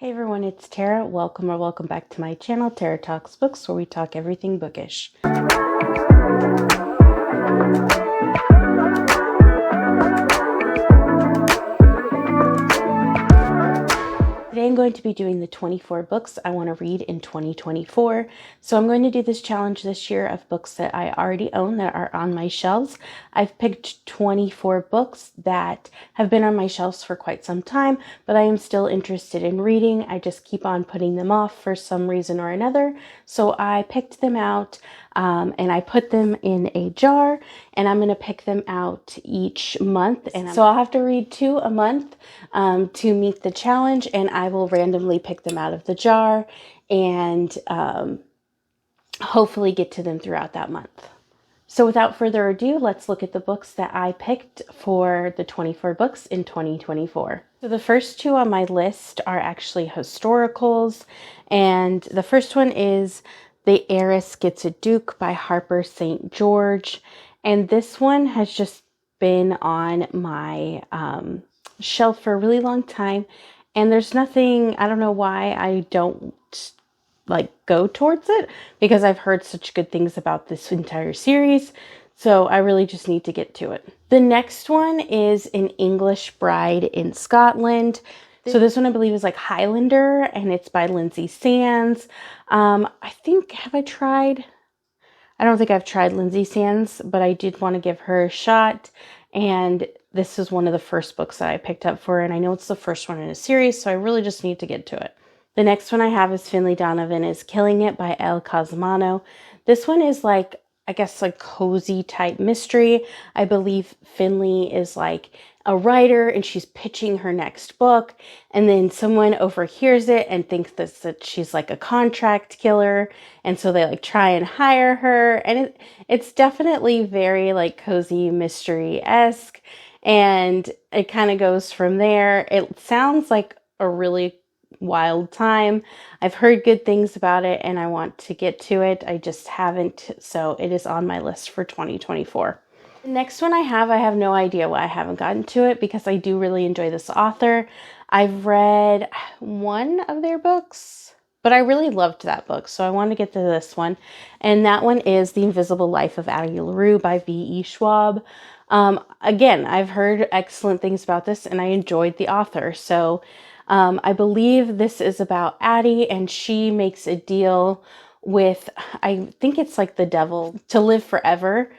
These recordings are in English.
Hey everyone, it's Tara. Welcome back to my channel, Tara Talks Books, where we talk everything bookish. Today I'm going to be doing the 24 books I want to read in 2024. So I'm going to do this challenge this year of books that I already own that are on my shelves. I've picked 24 books that have been on my shelves for quite some time, but I am still interested in reading. I just keep on putting them off for some reason or another. So I picked them out and I put them in a jar, and I'm going to pick them out each month. And so I'll have to read 2 a month to meet the challenge, and I will randomly pick them out of the jar and hopefully get to them throughout that month. So without further ado, let's look at the books that I picked for the 24 books in 2024. So the first 2 on my list are actually historicals, and the first one is The Heiress Gets a Duke by Harper St. George, and this one has just been on my shelf for a really long time, and there's nothing, I don't know why I don't go towards it, because I've heard such good things about this entire series, so I really just need to get to it. The next one is An English Bride in Scotland. So this one I believe is like Highlander, and it's by Lindsay Sands. I don't think I've tried Lindsay Sands, but I did want to give her a shot, and this is one of the first books that I picked up for her, and I know it's the first one in a series, so I really just need to get to it. The next one I have is Finlay Donovan is Killing It by Elle Cosimano. This one is like cozy type mystery. I believe Finlay is like a writer and she's pitching her next book, and then someone overhears it and thinks that she's like a contract killer, and so they try and hire her, and it's definitely very cozy mystery-esque, and it kind of goes from there. It sounds like a really wild time. I've heard good things about it and I want to get to it. I just haven't, so it is on my list for 2024. The next one I have no idea why I haven't gotten to it, because I do really enjoy this author. I've read one of their books, but I really loved that book, so I want to get to this one. And that one is The Invisible Life of Addie LaRue by V.E. Schwab. Again, I've heard excellent things about this and I enjoyed the author, so I believe this is about Addie, and she makes a deal with, I think it's like the devil, to live forever,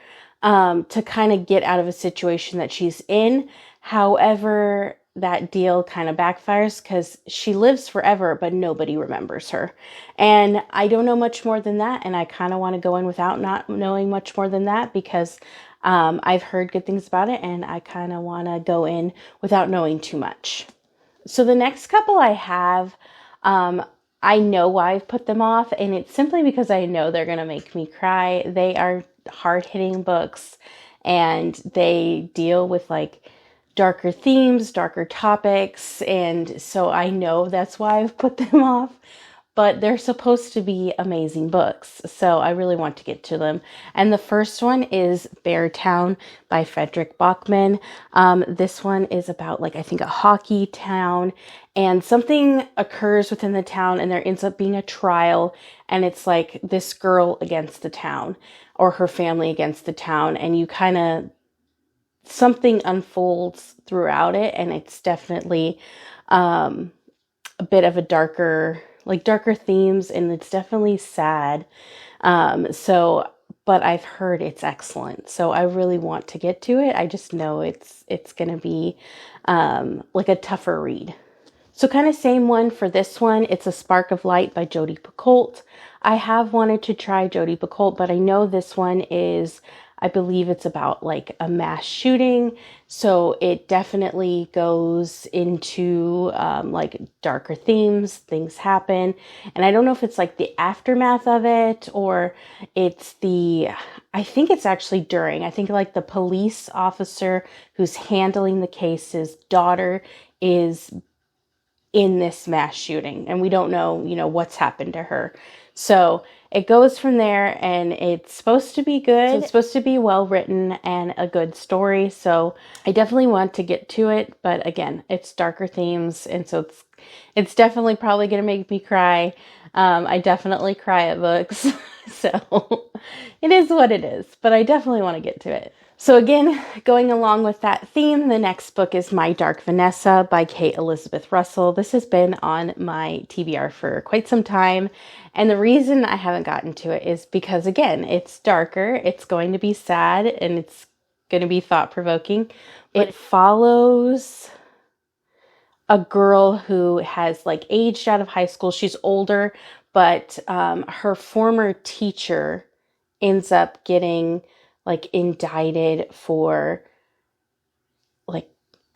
to kind of get out of a situation that she's in. However, that deal kind of backfires because she lives forever, but nobody remembers her. And I don't know much more than that, and I kind of want to go in without not knowing much more than that, because I've heard good things about it, and I kind of want to go in without knowing too much. So the next couple I have, I know why I've put them off, and it's simply because I know they're going to make me cry. They are hard-hitting books, and they deal with darker themes, darker topics, and so I know that's why I've put them off. But they're supposed to be amazing books, so I really want to get to them. And the first one is Beartown by Frederick Bachman. This one is about I think a hockey town, and something occurs within the town, and there ends up being a trial, and it's this girl against the town, or her family against the town, and something unfolds throughout it, and it's definitely a bit of a darker themes, and it's definitely sad. But I've heard it's excellent, so I really want to get to it. I just know it's going to be a tougher read. So kind of same one for this one. It's A Spark of Light by Jodi Picoult. I have wanted to try Jodi Picoult, but I know this one is, I believe it's about a mass shooting. So it definitely goes into darker themes, things happen. And I don't know if it's the aftermath of it, or it's I think it's actually during. I think the police officer who's handling the case's daughter is in this mass shooting, and we don't know, what's happened to her. So it goes from there, and it's supposed to be good. So it's supposed to be well written and a good story. So I definitely want to get to it, but again, it's darker themes, and so it's definitely probably going to make me cry. I definitely cry at books, so it is what it is, but I definitely want to get to it. So again, going along with that theme, the next book is My Dark Vanessa by Kate Elizabeth Russell. This has been on my TBR for quite some time, and the reason I haven't gotten to it is because, again, it's darker, it's going to be sad, and it's going to be thought-provoking. It follows a girl who has aged out of high school. She's older, but her former teacher ends up getting indicted for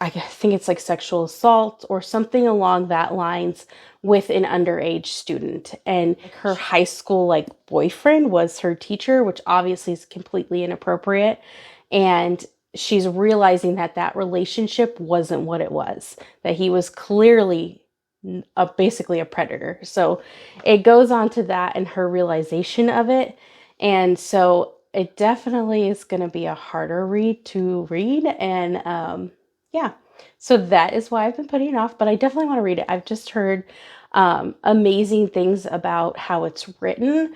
I think it's sexual assault or something along that lines with an underage student. And her high school boyfriend was her teacher, which obviously is completely inappropriate. And she's realizing that relationship wasn't what it was, that he was clearly basically a predator. So it goes on to that and her realization of it. And so it definitely is going to be a harder read to read. And yeah, so that is why I've been putting it off, but I definitely want to read it. I've just heard amazing things about how it's written.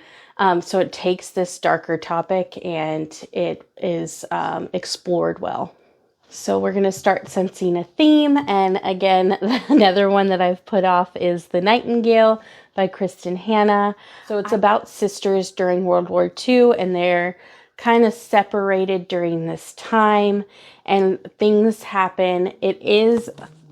So it takes this darker topic and it is explored well. So we're going to start sensing a theme. And again, another one that I've put off is The Nightingale by Kristen Hanna. So it's about sisters during World War II, and they're kind of separated during this time, and things happen. It is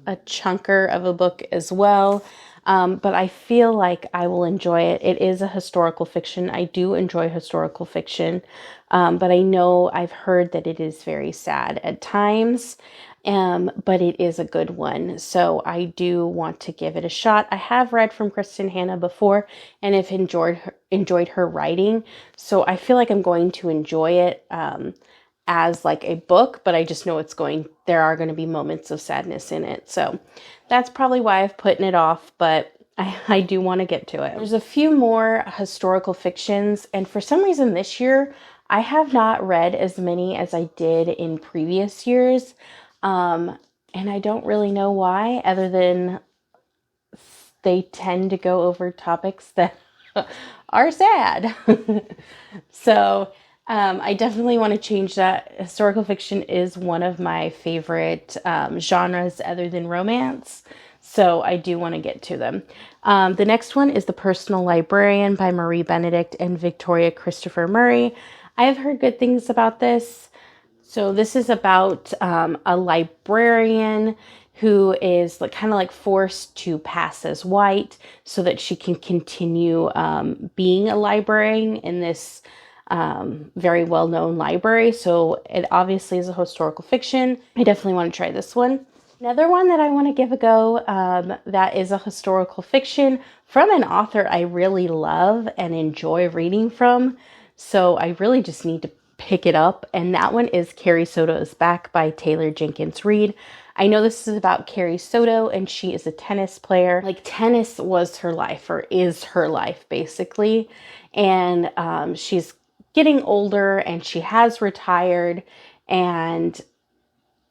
a chunker of a book as well, but I feel like I will enjoy it. It is a historical fiction. I do enjoy historical fiction, but I know I've heard that it is very sad at times, but it is a good one. So I do want to give it a shot. I have read from Kristen Hanna before and have enjoyed her writing. So I feel like I'm going to enjoy it as a book, but I just know there are going to be moments of sadness in it. So that's probably why I've put it off, but I do want to get to it. There's a few more historical fictions, and for some reason this year, I have not read as many as I did in previous years. And I don't really know why, other than they tend to go over topics that are sad. So I definitely want to change that. Historical fiction is one of my favorite genres other than romance. So I do want to get to them. The next one is The Personal Librarian by Marie Benedict and Victoria Christopher Murray. I have heard good things about this. So this is about a librarian who is forced to pass as white so that she can continue being a librarian in this very well-known library. So it obviously is a historical fiction. I definitely want to try this one. Another one that I want to give a go that is a historical fiction from an author I really love and enjoy reading from. So I really just need to pick it up, and that one is Carrie Soto is Back by Taylor Jenkins Reid. I know this is about Carrie Soto, and she is a tennis player. Tennis was her life, or is her life, basically. And she's getting older, and she has retired, and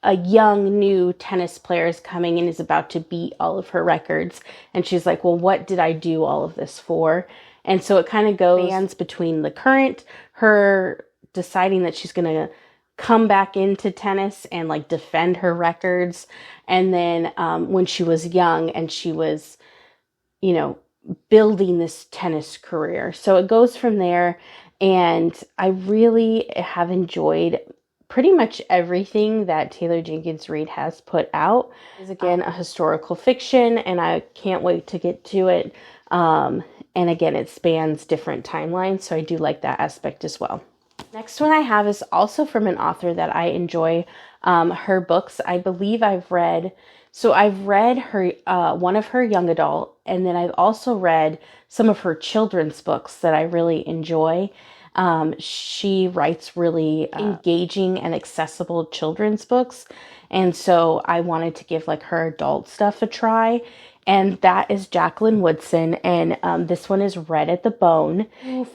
a young new tennis player is coming and is about to beat all of her records. And she's like, well, what did I do all of this for? And so it kind of goes between the current, her deciding that she's going to come back into tennis and defend her records. And then when she was young and she was, building this tennis career. So it goes from there. And I really have enjoyed pretty much everything that Taylor Jenkins Reid has put out. It is again a historical fiction, and I can't wait to get to it. And again, it spans different timelines, so I do like that aspect as well. Next one I have is also from an author that I enjoy her books. I believe I've read her one of her young adult, and then I've also read some of her children's books that I really enjoy. She writes really engaging and accessible children's books, and so I wanted to give her adult stuff a try. and that is Jacqueline Woodson, and this one is Red at the Bone.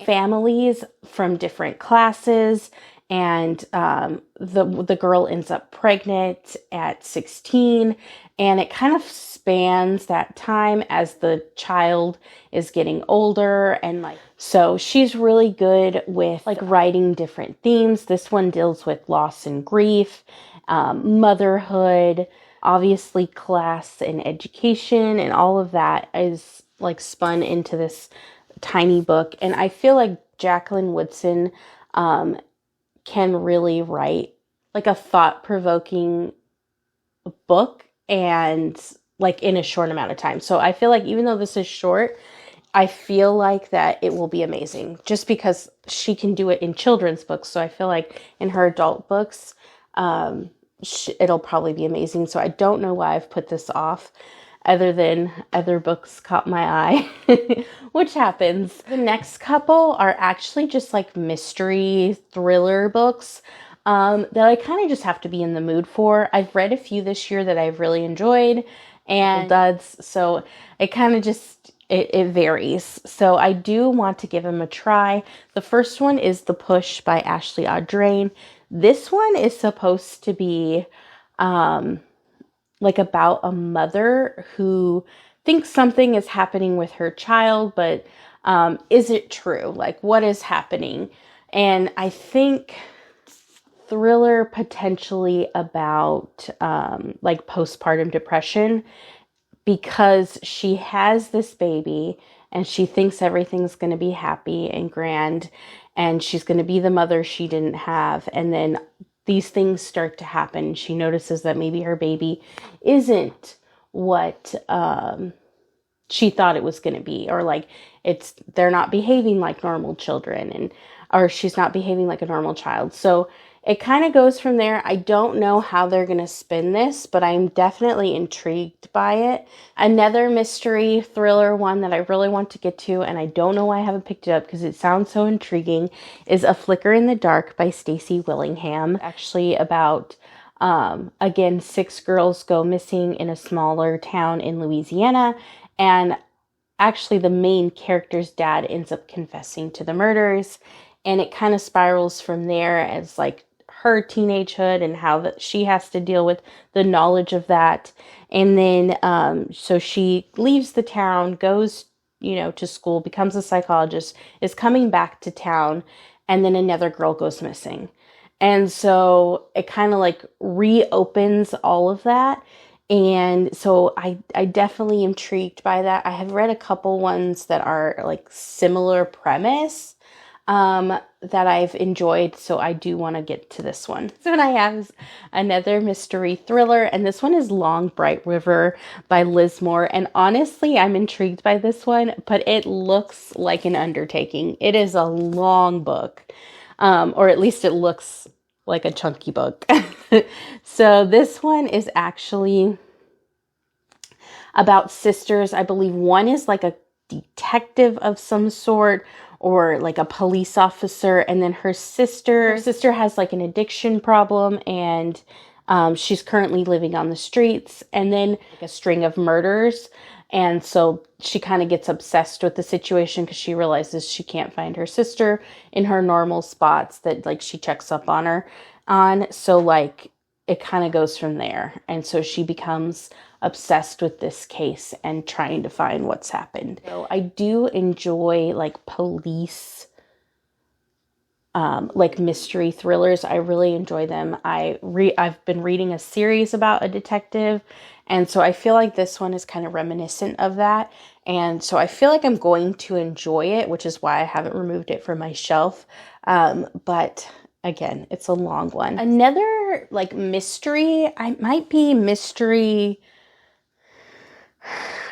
Families from different classes, and the girl ends up pregnant at 16, and it kind of spans that time as the child is getting older, and so she's really good with writing different themes. This one deals with loss and grief, motherhood, obviously class and education, and all of that is spun into this tiny book. And I feel like Jacqueline Woodson can really write a thought-provoking book, and in a short amount of time. So I feel like even though this is short, I feel like that it will be amazing just because she can do it in children's books. So I feel like in her adult books, it'll probably be amazing. So I don't know why I've put this off, other than other books caught my eye, which happens. The next couple are actually just mystery thriller books that I kind of just have to be in the mood for. I've read a few this year that I've really enjoyed, and duds, so it kind of just it varies. So I do want to give them a try. The first one is The Push by Ashley Audrain. This one is supposed to be about a mother who thinks something is happening with her child, but is it true? What is happening? And I think thriller potentially about postpartum depression, because she has this baby and she thinks everything's going to be happy and grand, and she's going to be the mother she didn't have. And then these things start to happen. She notices that maybe her baby isn't what she thought it was going to be, or they're not behaving like normal children, or she's not behaving like a normal child. So it kind of goes from there. I don't know how they're going to spin this, but I'm definitely intrigued by it. Another mystery thriller one that I really want to get to, and I don't know why I haven't picked it up because it sounds so intriguing, is A Flicker in the Dark by Stacey Willingham. Actually about, again, 6 girls go missing in a smaller town in Louisiana, and actually the main character's dad ends up confessing to the murders, and it kind of spirals from there as her teenagehood and how that she has to deal with the knowledge of that. And then so she leaves the town, goes to school, becomes a psychologist, is coming back to town, and then another girl goes missing. And so it kind of reopens all of that. And so I definitely intrigued by that. I have read a couple ones that are similar premise that I've enjoyed, so I do want to get to this one. So what I have is another mystery thriller, and this one is Long Bright River by Liz Moore. And honestly, I'm intrigued by this one, but it looks like an undertaking. It is a long book, or at least it looks like a chunky book. So this one is actually about sisters. I believe one is a detective of some sort, or a police officer, and then her sister has an addiction problem, and she's currently living on the streets, and then a string of murders. And so she kind of gets obsessed with the situation because she realizes she can't find her sister in her normal spots that she checks up on her on. So it kind of goes from there. And so she becomes obsessed with this case and trying to find what's happened. So I do enjoy police, mystery thrillers. I really enjoy them. I've been reading a series about a detective, and so I feel like this one is kind of reminiscent of that. And so I feel like I'm going to enjoy it, which is why I haven't removed it from my shelf. But again, it's a long one. Another mystery, I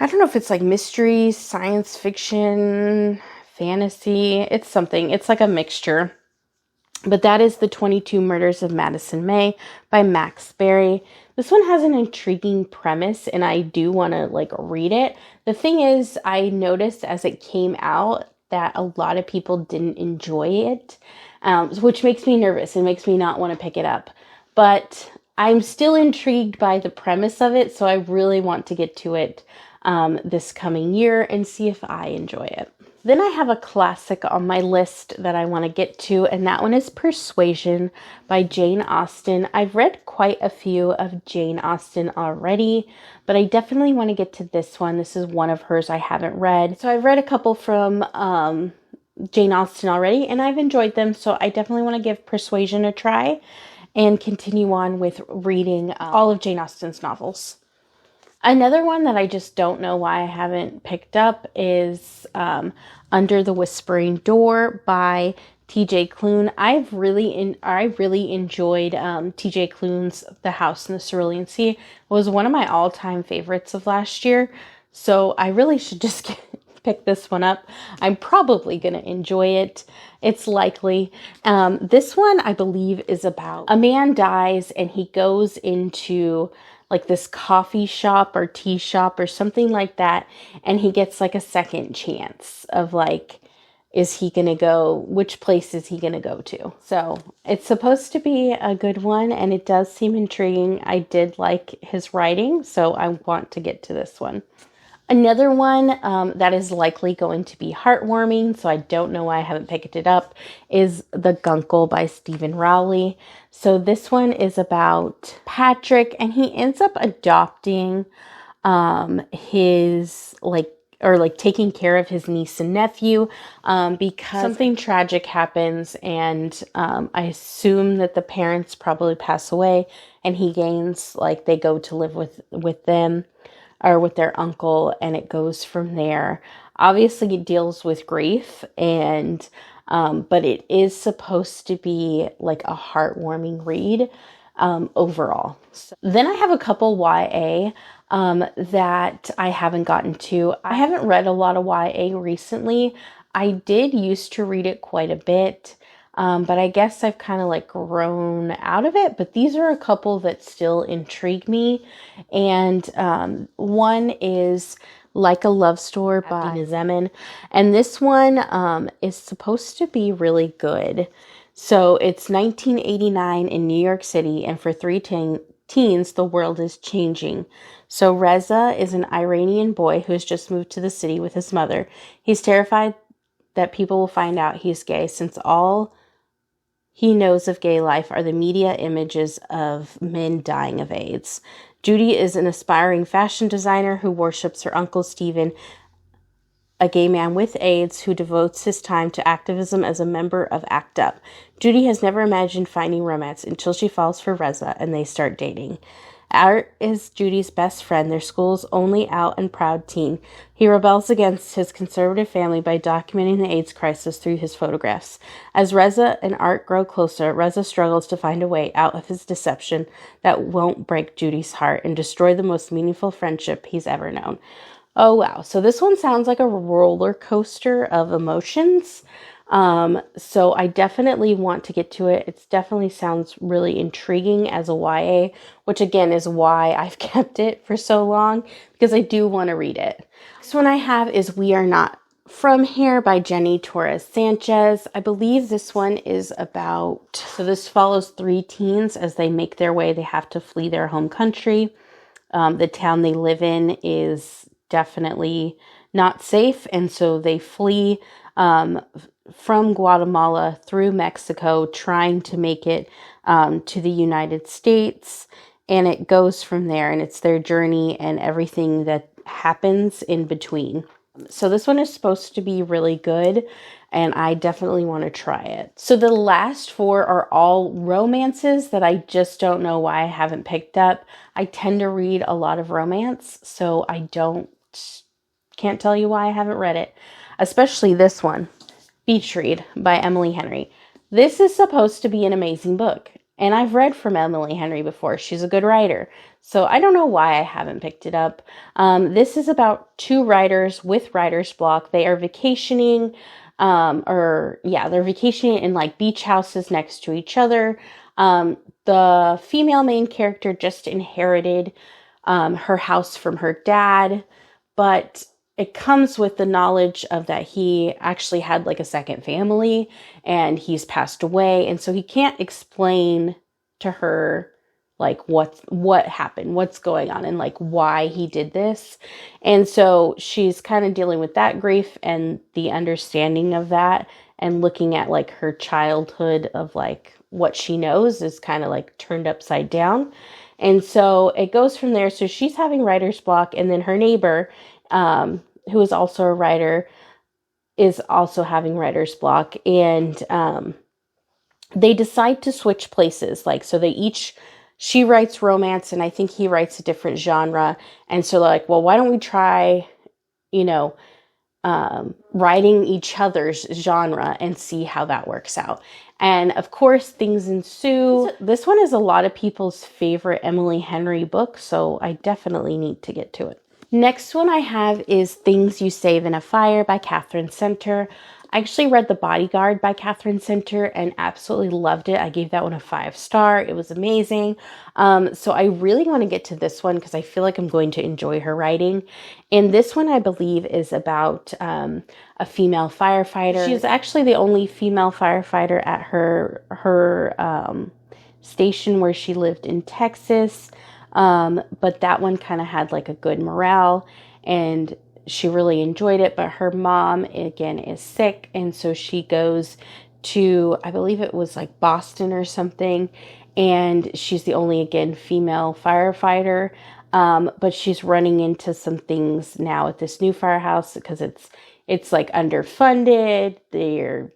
don't know if it's mystery, science fiction, fantasy. It's something. It's a mixture. But that is The 22 Murders of Madison May by Max Berry. This one has an intriguing premise, and I do want to read it. The thing is, I noticed as it came out that a lot of people didn't enjoy it, which makes me nervous and makes me not want to pick it up. But I'm still intrigued by the premise of it, so I really want to get to it. this coming year and see if I enjoy it. Then I have a classic on my list that I want to get to, and that one is Persuasion by Jane Austen. I've read quite a few of Jane Austen already, but I definitely want to get to this one. This is one of hers I haven't read. So I've read a couple from Jane Austen already, and I've enjoyed them, so I definitely want to give Persuasion a try and continue on with reading all of Jane Austen's novels. Another one that I just don't know why I haven't picked up is Under the Whispering Door by T.J. Klune. I really enjoyed T.J. Klune's The House in the Cerulean Sea. It was one of my all-time favorites of last year, so I really should just pick this one up. I'm probably going to enjoy it. It's likely. This one, I believe, is about a man dies and he goes into like this coffee shop or tea shop or something like that, and he gets like a second chance of like, is he gonna go, which place is he gonna go to? So it's supposed to be a good one, and it does seem intriguing. I did like his writing, so I want to get to this one. Another one that is likely going to be heartwarming, so I don't know why I haven't picked it up, is The Guncle by Stephen Rowley. So this one is about Patrick, and he ends up adopting his taking care of his niece and nephew because something tragic happens, and I assume that the parents probably pass away, and he gains, like, they go to live with them or with their uncle, and it goes from there. Obviously, it deals with grief, and but it is supposed to be like a heartwarming read overall. So, then I have a couple YA that I haven't gotten to. I haven't read a lot of YA recently. I did used to read it quite a bit, but I guess I've kind of like grown out of it. But these are a couple that still intrigue me. And one is Like a Love Story by Zeman. And this one is supposed to be really good. So it's 1989 in New York City, and for three teens, the world is changing. So Reza is an Iranian boy who has just moved to the city with his mother. He's terrified that people will find out he's gay, since all he knows of gay life are the media images of men dying of AIDS. Judy is an aspiring fashion designer who worships her uncle Stephen, a gay man with AIDS who devotes his time to activism as a member of ACT UP. Judy has never imagined finding romance until she falls for Reza and they start dating. Art is Judy's best friend, their school's only out and proud teen. He rebels against his conservative family by documenting the AIDS crisis through his photographs. As Reza and Art grow closer, Reza struggles to find a way out of his deception that won't break Judy's heart and destroy the most meaningful friendship he's ever known. Oh, wow. So this one sounds like a roller coaster of emotions. So I definitely want to get to it. It definitely sounds really intriguing as a YA, which again is why I've kept it for so long, because I do want to read it. Next one I have is We Are Not From Here by Jenny Torres Sanchez. I believe this one is about, so this follows three teens as they make their way. They have to flee their home country. The town they live in is definitely not safe, and so they flee from Guatemala through Mexico, trying to make it to the United States, and it goes from there, and it's their journey and everything that happens in between. So this one is supposed to be really good, and I definitely want to try it. So the last four are all romances that I just don't know why I haven't picked up. I tend to read a lot of romance, so I can't tell you why I haven't read it, especially this one. Beach Read by Emily Henry. This is supposed to be an amazing book, and I've read from Emily Henry before. She's a good writer, so I don't know why I haven't picked it up. This is about two writers with writer's block. They are vacationing, they're vacationing in like beach houses next to each other. The female main character just inherited her house from her dad, but it comes with the knowledge of that he actually had like a second family and he's passed away. And so he can't explain to her like what happened, what's going on, and like why he did this. And so she's kind of dealing with that grief and the understanding of that, and looking at like her childhood of like what she knows is kind of like turned upside down. And so it goes from there. So she's having writer's block, and then her neighbor, who is also a writer, is also having writer's block. And they decide to switch places. Like, so she writes romance, and I think he writes a different genre. And so they're like, well, why don't we try, writing each other's genre and see how that works out. And of course, things ensue. This one is a lot of people's favorite Emily Henry book, so I definitely need to get to it. Next one I have is Things You Save in a Fire by Catherine Center. I actually read The Bodyguard by Catherine Center and absolutely loved it. I gave that one a 5-star. It was amazing. So I really want to get to this one because I feel like I'm going to enjoy her writing. And this one, I believe, is about a female firefighter. She's actually the only female firefighter at her station where she lived in Texas. But that one kind of had like a good morale, and she really enjoyed it. But her mom, again, is sick, and so she goes to, I believe it was like Boston or something, and she's the only, again, female firefighter. But she's running into some things now at this new firehouse because it's like underfunded.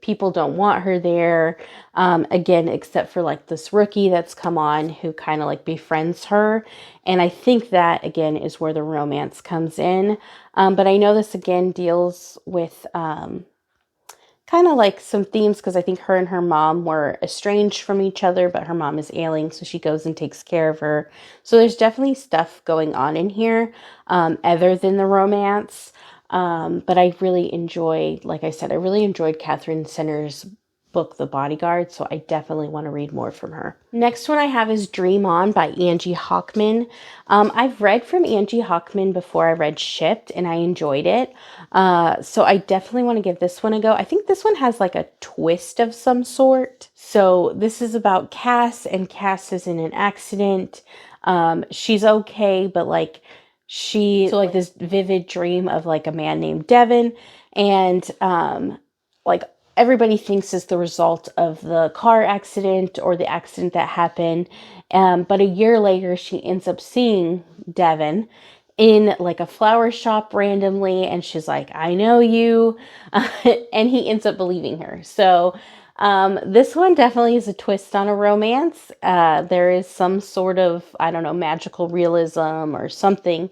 People don't want her there. Again, except for like this rookie that's come on who kind of like befriends her. And I think that, again, is where the romance comes in. But I know this, again, deals with kind of like some themes because I think her and her mom were estranged from each other, but her mom is ailing, so she goes and takes care of her. So there's definitely stuff going on in here other than the romance. But I really enjoyed, like I said, I really enjoyed Catherine Center's book, The Bodyguard, so I definitely want to read more from her. Next one I have is Dream On by Angie Hockman. I've read from Angie Hockman before. I read Shipped, and I enjoyed it. So I definitely want to give this one a go. I think this one has like a twist of some sort. So this is about Cass, and Cass is in an accident. She's okay, but like this vivid dream of like a man named Devin, and like everybody thinks is the result of the car accident or the accident that happened. But a year later, she ends up seeing Devin in like a flower shop randomly, and she's like, I know you. And he ends up believing her. So this one definitely is a twist on a romance. There is some sort of, I don't know, magical realism or something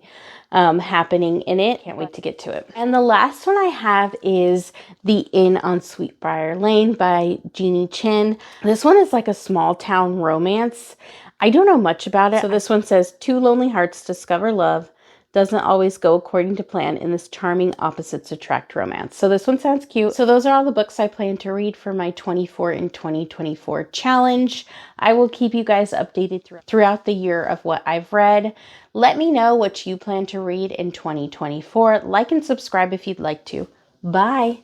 happening in it. Can't wait to get to it. And the last one I have is The Inn on Sweetbriar Lane by Jeannie Chin. This one is like a small town romance. I don't know much about it. So this one says, two lonely hearts discover love. Doesn't always go according to plan in this charming opposites attract romance. So this one sounds cute. So those are all the books I plan to read for my 24 in 2024 challenge. I will keep you guys updated throughout the year of what I've read. Let me know what you plan to read in 2024. Like and subscribe if you'd like to. Bye.